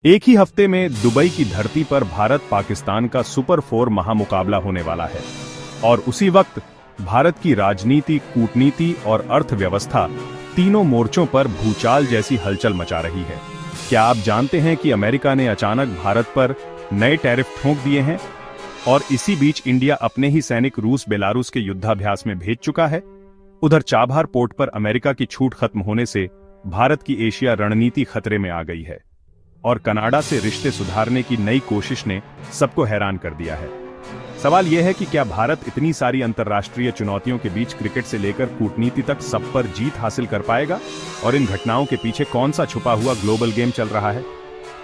एक ही हफ्ते में दुबई की धरती पर भारत पाकिस्तान का सुपर 4 महामुकाबला होने वाला है और उसी वक्त भारत की राजनीति, कूटनीति और अर्थव्यवस्था तीनों मोर्चों पर भूचाल जैसी हलचल मचा रही है। क्या आप जानते हैं कि अमेरिका ने अचानक भारत पर नए टैरिफ ठोक दिए हैं और इसी बीच इंडिया अपने ही सैनिक रूस बेलारूस के युद्धाभ्यास में भेज चुका है। उधर चाबहार पोर्ट पर अमेरिका की छूट खत्म होने से भारत की एशिया रणनीति खतरे में आ गई है और कनाडा से रिश्ते सुधारने की नई कोशिश ने सबको हैरान कर दिया है। सवाल यह है कि क्या भारत इतनी सारी अंतर्राष्ट्रीय चुनौतियों के बीच क्रिकेट से लेकर कूटनीति तक सब पर जीत हासिल कर पाएगा और इन घटनाओं के पीछे कौन सा छुपा हुआ ग्लोबल गेम चल रहा है।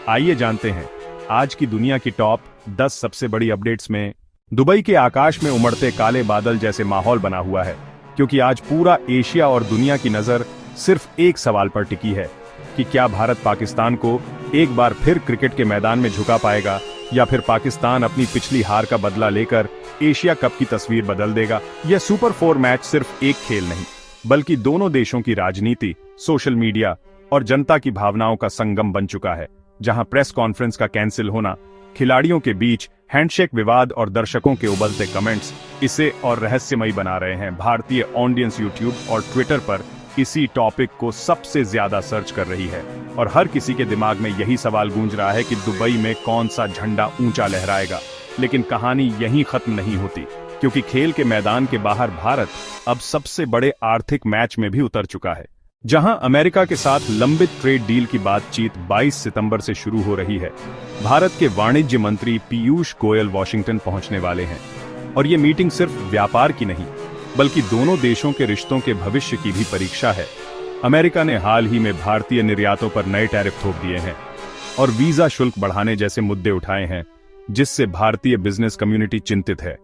आइए जानते हैं आज की दुनिया की टॉप 10 सबसे बड़ी अपडेट्स में। दुबई के आकाश में उमड़ते काले बादल जैसे माहौल बना हुआ है, क्योंकि आज पूरा एशिया और दुनिया की नजर सिर्फ एक सवाल पर टिकी है कि क्या भारत पाकिस्तान को एक बार फिर क्रिकेट के मैदान में झुका पाएगा या फिर पाकिस्तान अपनी पिछली हार का बदला लेकर एशिया कप की तस्वीर बदल देगा। यह सुपर 4 मैच सिर्फ एक खेल नहीं, बल्कि दोनों देशों की राजनीति, सोशल मीडिया और जनता की भावनाओं का संगम बन चुका है, जहां प्रेस कॉन्फ्रेंस का कैंसिल होना, खिलाड़ियों के बीच हैंडशेक विवाद और दर्शकों के उबलते कमेंट्स इसे और रहस्यमयी बना रहे हैं। भारतीय ऑडियंस यूट्यूब और ट्विटर पर इसी टॉपिक को सबसे ज्यादा सर्च कर रही है और हर किसी के दिमाग में यही सवाल गूंज रहा है कि दुबई में कौन सा झंडा ऊंचा लहराएगा। लेकिन कहानी यहीं खत्म नहीं होती, क्योंकि खेल के मैदान के बाहर भारत अब सबसे बड़े आर्थिक मैच में भी उतर चुका है। जहां अमेरिका के साथ लंबित ट्रेड डील की बातचीत 22 सितंबर से शुरू हो रही है, भारत के वाणिज्य मंत्री पीयूष गोयल वॉशिंगटन पहुंचने वाले हैं और ये मीटिंग सिर्फ व्यापार की नहीं, बल्कि दोनों देशों के रिश्तों के भविष्य की भी परीक्षा है। अमेरिका ने हाल ही में भारतीय निर्यातों पर नए टैरिफ थोप दिए हैं और वीजा शुल्क बढ़ाने जैसे मुद्दे उठाए हैं, जिससे भारतीय बिजनेस कम्युनिटी चिंतित है।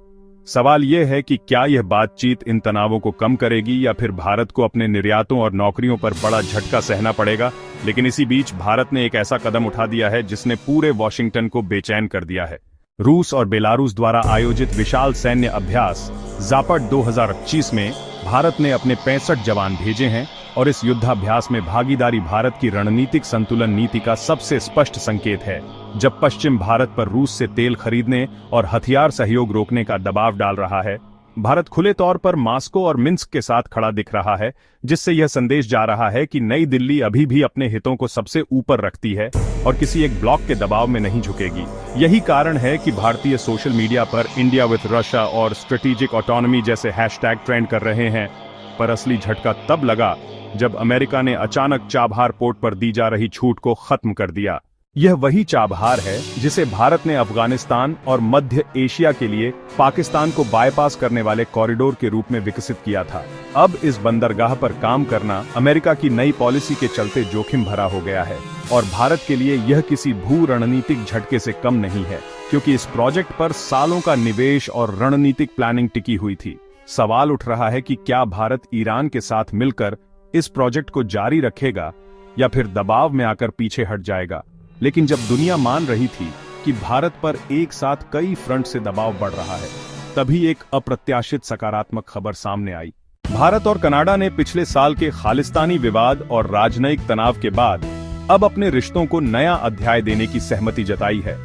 सवाल यह है कि क्या यह बातचीत इन तनावों को कम करेगी या फिर भारत को अपने निर्यातों और नौकरियों पर बड़ा झटका सहना पड़ेगा। लेकिन इसी बीच भारत ने एक ऐसा कदम उठा दिया है जिसने पूरे वॉशिंगटन को बेचैन कर दिया है। रूस और बेलारूस द्वारा आयोजित विशाल सैन्य अभ्यास ज़ापड 2025 में भारत ने अपने 65 जवान भेजे हैं और इस युद्धाभ्यास में भागीदारी भारत की रणनीतिक संतुलन नीति का सबसे स्पष्ट संकेत है। जब पश्चिम भारत पर रूस से तेल खरीदने और हथियार सहयोग रोकने का दबाव डाल रहा है, भारत खुले तौर पर मास्को और मिन्स्क के साथ खड़ा दिख रहा है, जिससे यह संदेश जा रहा है कि नई दिल्ली अभी भी अपने हितों को सबसे ऊपर रखती है और किसी एक ब्लॉक के दबाव में नहीं झुकेगी। यही कारण है कि भारतीय सोशल मीडिया पर इंडिया विथ रशिया और स्ट्रेटेजिक ऑटोनॉमी जैसे हैशटैग ट्रेंड कर रहे हैं। पर असली झटका तब लगा जब अमेरिका ने अचानक चाबहार पोर्ट पर दी जा रही छूट को खत्म कर दिया। यह वही चाबहार है जिसे भारत ने अफगानिस्तान और मध्य एशिया के लिए पाकिस्तान को बाईपास करने वाले कॉरिडोर के रूप में विकसित किया था। अब इस बंदरगाह पर काम करना अमेरिका की नई पॉलिसी के चलते जोखिम भरा हो गया है और भारत के लिए यह किसी भू रणनीतिक झटके से कम नहीं है, क्योंकि इस प्रोजेक्ट पर सालों का निवेश और रणनीतिक प्लानिंग टिकी हुई थी। सवाल उठ रहा है कि क्या भारत ईरान के साथ मिलकर इस प्रोजेक्ट को जारी रखेगा या फिर दबाव में आकर पीछे हट जाएगा। लेकिन जब दुनिया मान रही थी कि भारत पर एक साथ कई फ्रंट से दबाव बढ़ रहा है, तभी एक अप्रत्याशित सकारात्मक खबर सामने आई। भारत और कनाडा ने पिछले साल के खालिस्तानी विवाद और राजनयिक तनाव के बाद अब अपने रिश्तों को नया अध्याय देने की सहमति जताई है।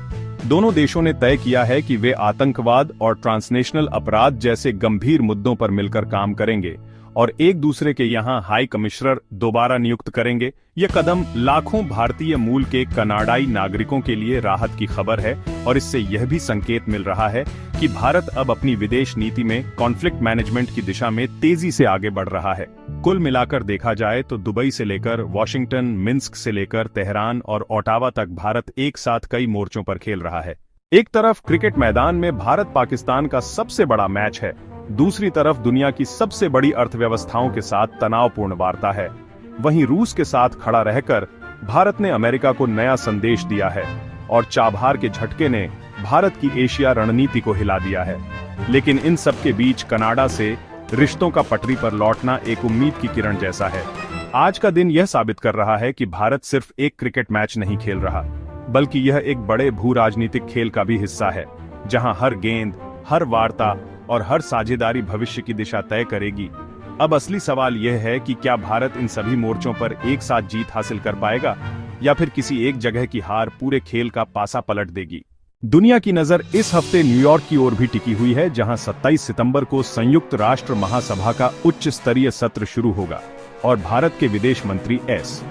दोनों देशों ने तय किया है कि वे आतंकवाद और ट्रांसनेशनल अपराध जैसे गंभीर मुद्दों पर मिलकर काम करेंगे और एक दूसरे के यहां हाई कमिश्नर दोबारा नियुक्त करेंगे। यह कदम लाखों भारतीय मूल के कनाडाई नागरिकों के लिए राहत की खबर है और इससे यह भी संकेत मिल रहा है कि भारत अब अपनी विदेश नीति में कॉन्फ्लिक्ट मैनेजमेंट की दिशा में तेजी से आगे बढ़ रहा है। कुल मिलाकर देखा जाए तो दुबई से लेकर वॉशिंगटन, मिन्स्क से लेकर तेहरान और ओटावा तक भारत एक साथ कई मोर्चों पर खेल रहा है। एक तरफ क्रिकेट मैदान में भारत पाकिस्तान का सबसे बड़ा मैच है, दूसरी तरफ दुनिया की सबसे बड़ी अर्थव्यवस्थाओं के साथ तनावपूर्ण वार्ता है। वहीं रूस के साथ खड़ा रहकर भारत ने अमेरिका को नया संदेश दिया है और चाबहार के झटके ने भारत की एशिया रणनीति को हिला दिया है। लेकिन इन सब के बीच कनाडा से रिश्तों का पटरी पर लौटना एक उम्मीद की किरण जैसा है। आज का दिन यह साबित कर रहा है कि भारत सिर्फ एक क्रिकेट मैच नहीं खेल रहा, बल्कि यह एक बड़े भू राजनीतिक खेल का भी हिस्सा है, जहां हर गेंद, हर वार्ता और हर साझेदारी भविष्य की दिशा तय करेगी। अब असली सवाल यह है कि क्या भारत इन सभी मोर्चों पर एक साथ जीत हासिल कर पाएगा या फिर किसी एक जगह की हार पूरे खेल का पासा पलट देगी। दुनिया की नजर इस हफ्ते न्यूयॉर्क की ओर भी टिकी हुई है, जहां 27 सितंबर को संयुक्त राष्ट्र महासभा का उच्च स्तरीय सत्र शुरू होगा और भारत के विदेश मंत्री एस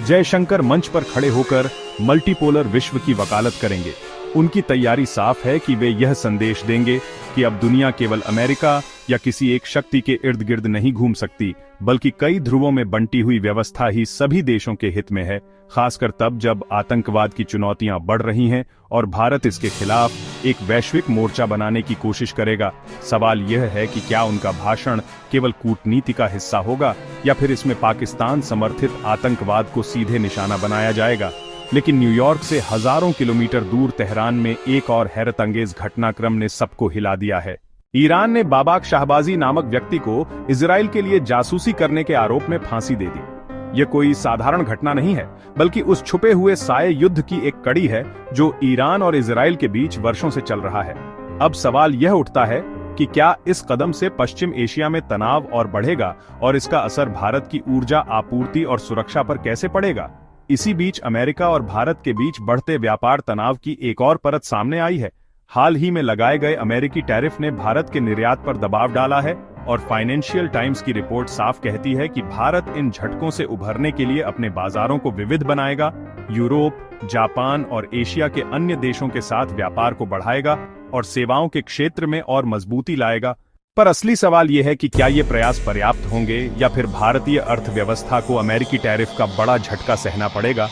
जयशंकर मंच पर खड़े होकर मल्टीपोलर विश्व की वकालत करेंगे। उनकी तैयारी साफ है कि वे यह संदेश देंगे कि अब दुनिया केवल अमेरिका या किसी एक शक्ति के इर्द गिर्द नहीं घूम सकती, बल्कि कई ध्रुवों में बंटी हुई व्यवस्था ही सभी देशों के हित में है, खासकर तब जब आतंकवाद की चुनौतियां बढ़ रही हैं और भारत इसके खिलाफ एक वैश्विक मोर्चा बनाने की कोशिश करेगा। सवाल यह है कि क्या उनका भाषण केवल कूटनीति का हिस्सा होगा या फिर इसमें पाकिस्तान समर्थित आतंकवाद को सीधे निशाना बनाया जाएगा। लेकिन न्यूयॉर्क से हजारों किलोमीटर दूर तेहरान में एक और हैरतअंगेज घटनाक्रम ने सबको हिला दिया है। ईरान ने बाबाक शाहबाजी नामक व्यक्ति को इजराइल के लिए जासूसी करने के आरोप में फांसी दे दी। यह कोई साधारण घटना नहीं है, बल्कि उस छुपे हुए साये युद्ध की एक कड़ी है जो ईरान और इजराइल के बीच वर्षों से चल रहा है। अब सवाल यह उठता है कि क्या इस कदम से पश्चिम एशिया में तनाव और बढ़ेगा और इसका असर भारत की ऊर्जा आपूर्ति और सुरक्षा पर कैसे पड़ेगा। इसी बीच अमेरिका और भारत के बीच बढ़ते व्यापार तनाव की एक और परत सामने आई है। हाल ही में लगाए गए अमेरिकी टैरिफ ने भारत के निर्यात पर दबाव डाला है और फाइनेंशियल टाइम्स की रिपोर्ट साफ कहती है कि भारत इन झटकों से उभरने के लिए अपने बाजारों को विविध बनाएगा, यूरोप, जापान और एशिया के अन्य देशों के साथ व्यापार को बढ़ाएगा और सेवाओं के क्षेत्र में और मजबूती लाएगा। पर असली सवाल यह है कि क्या ये प्रयास पर्याप्त होंगे या फिर भारतीय अर्थव्यवस्था को अमेरिकी टैरिफ का बड़ा झटका सहना पड़ेगा।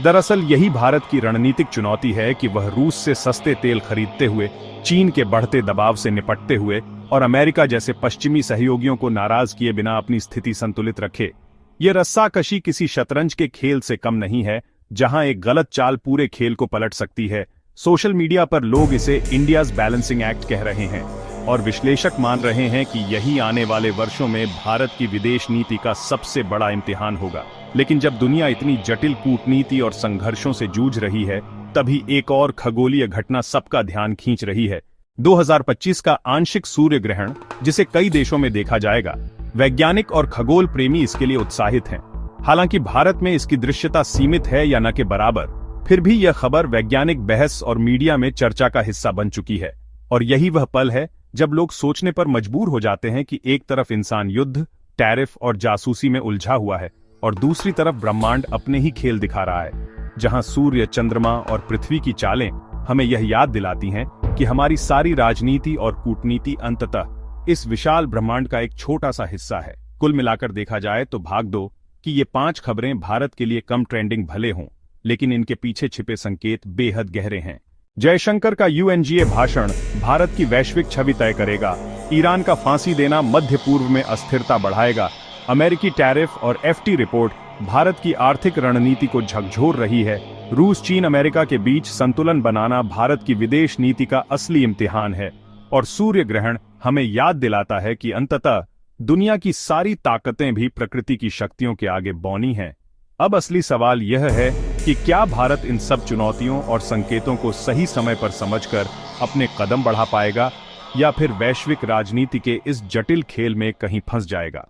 दरअसल यही भारत की रणनीतिक चुनौती है कि वह रूस से सस्ते तेल खरीदते हुए, चीन के बढ़ते दबाव से निपटते हुए और अमेरिका जैसे पश्चिमी सहयोगियों को नाराज किए बिना अपनी स्थिति संतुलित रखे। ये रस्साकशी किसी शतरंज के खेल से कम नहीं है, जहां एक गलत चाल पूरे खेल को पलट सकती है। सोशल मीडिया पर लोग इसे इंडियाज बैलेंसिंग एक्ट कह रहे हैं और विश्लेषक मान रहे हैं कि यही आने वाले वर्षों में भारत की विदेश नीति का सबसे बड़ा इम्तिहान होगा। लेकिन जब दुनिया इतनी जटिल कूटनीति और संघर्षों से जूझ रही है, तभी एक और खगोलीय घटना सबका ध्यान खींच रही है। 2025 का आंशिक सूर्य ग्रहण, जिसे कई देशों में देखा जाएगा। वैज्ञानिक और खगोल प्रेमी इसके लिए उत्साहित हैं। हालांकि भारत में इसकी दृश्यता सीमित है या न के बराबर, फिर भी यह खबर वैज्ञानिक बहस और मीडिया में चर्चा का हिस्सा बन चुकी है। और यही वह पल है जब लोग सोचने पर मजबूर हो जाते हैं कि एक तरफ इंसान युद्ध, टैरिफ और जासूसी में उलझा हुआ है और दूसरी तरफ ब्रह्मांड अपने ही खेल दिखा रहा है, जहां सूर्य, चंद्रमा और पृथ्वी की चालें हमें यह याद दिलाती हैं कि हमारी सारी राजनीति और कूटनीति अंततः इस विशाल ब्रह्मांड का एक छोटा सा हिस्सा है। कुल मिलाकर देखा जाए तो भाग दो कि ये 5 खबरें भारत के लिए कम ट्रेंडिंग भले हों, लेकिन इनके पीछे छिपे संकेत बेहद गहरे हैं। जयशंकर का यूएनजीए भाषण भारत की वैश्विक छवि तय करेगा। ईरान का फांसी देना मध्य पूर्व में अस्थिरता बढ़ाएगा। अमेरिकी टैरिफ और एफटी रिपोर्ट भारत की आर्थिक रणनीति को झकझोर रही है। रूस, चीन, अमेरिका के बीच संतुलन बनाना भारत की विदेश नीति का असली इम्तिहान है। और सूर्य ग्रहण हमें याद दिलाता है कि अंततः दुनिया की सारी ताकतें भी प्रकृति की शक्तियों के आगे बौनी हैं। अब असली सवाल यह है कि क्या भारत इन सब चुनौतियों और संकेतों को सही समय पर समझकर अपने कदम बढ़ा पाएगा या फिर वैश्विक राजनीति के इस जटिल खेल में कहीं फंस जाएगा।